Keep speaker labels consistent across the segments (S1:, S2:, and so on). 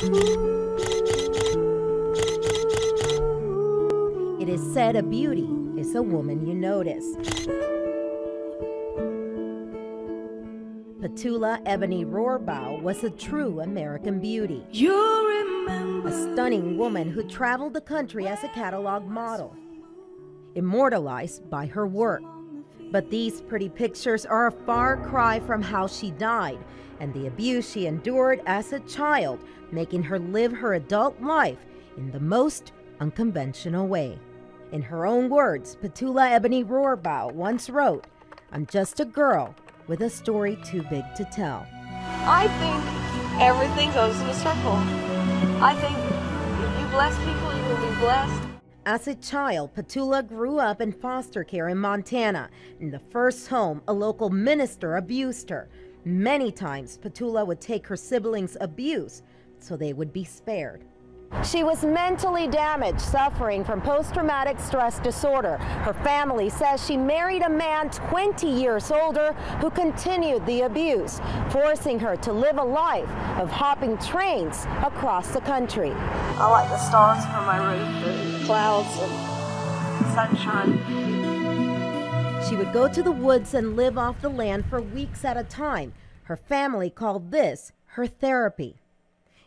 S1: It is said a beauty is a woman you notice. Petulla Ebony Rohrbaugh was a true American beauty. A stunning woman who traveled the country as a catalog model, immortalized by her work. But these pretty pictures are a far cry from how she died and the abuse she endured as a child, making her live her adult life in the most unconventional way. In her own words, Petulla Ebony Rohrbaugh once wrote, "I'm just a girl with a story too big to tell."
S2: I think everything goes in a circle. I think if you bless people, you will be blessed.
S1: As a child, Petulla grew up in foster care in Montana. In the first home, a local minister abused her. Many times, Petulla would take her siblings' abuse so they would be spared. She was mentally damaged, suffering from post-traumatic stress disorder. Her family says she married a man 20 years older who continued the abuse, forcing her to live a life of hopping trains across the country.
S2: I like the stars for my roof, and clouds and sunshine.
S1: She would go to the woods and live off the land for weeks at a time. Her family called this her therapy.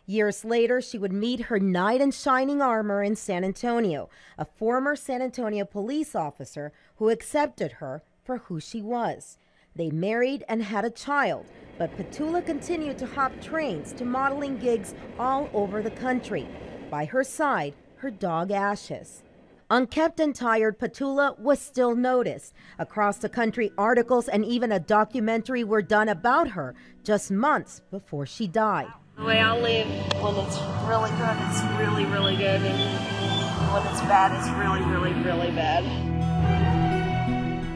S1: Years later, she would meet her knight in shining armor in San Antonio, a former San Antonio police officer who accepted her for who she was. They married and had a child, but Petulla continued to hop trains to modeling gigs all over the country. By her side, her dog Ashes. Unkept and tired, Petulla was still noticed. Across the country, articles and even a documentary were done about her just months before she died.
S2: The way I live, when it's really good, it's really, really good. And when it's bad, it's really, really, really bad.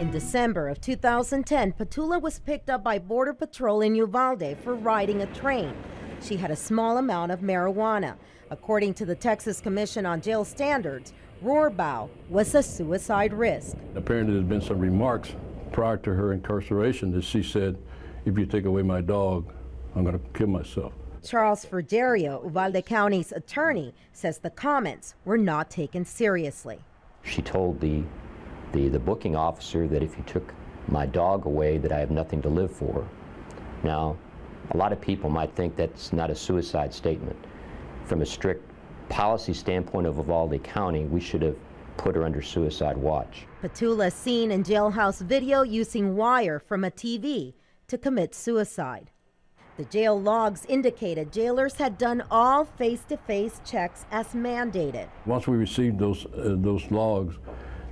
S1: In December of 2010, Petulla was picked up by Border Patrol in Uvalde for riding a train. She had a small amount of marijuana. According to the Texas Commission on Jail Standards, Rohrbaugh was a suicide risk.
S3: Apparently there's been some remarks prior to her incarceration that she said, "If you take away my dog, I'm going to kill myself."
S1: Charles Fergerio, Uvalde County's attorney, says the comments were not taken seriously.
S4: She told the booking officer that if you took my dog away, that I have nothing to live for. Now, a lot of people might think that's not a suicide statement. From a strict policy standpoint of Uvalde County, we should have put her under suicide watch.
S1: Petulla seen in jailhouse video using wire from a TV to commit suicide. The jail logs indicated jailers had done all face-to-face checks as mandated.
S3: Once we received those logs,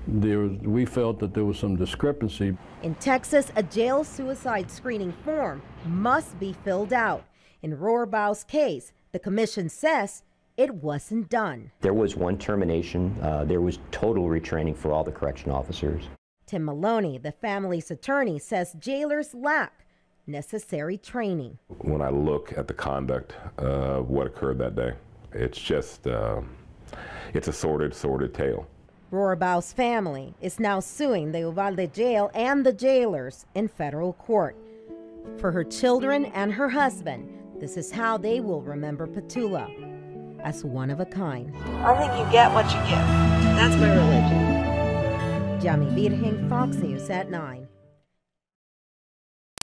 S3: we felt that there was some discrepancy.
S1: In Texas, a jail suicide screening form must be filled out. In Rohrbaugh's case, the commission says it wasn't done.
S4: There was one termination. There was total retraining for all the correction officers.
S1: Tim Maloney, the family's attorney, says jailers lack necessary training.
S5: When I look at the conduct of what occurred that day, it's just, it's a sordid tale.
S1: Rohrbaugh's family is now suing the Uvalde jail and the jailers in federal court. For her children and her husband, this is how they will remember Petulla, as one of a kind.
S2: I think you get what you give. That's my religion.
S1: Yami Virgen, Fox News at 9.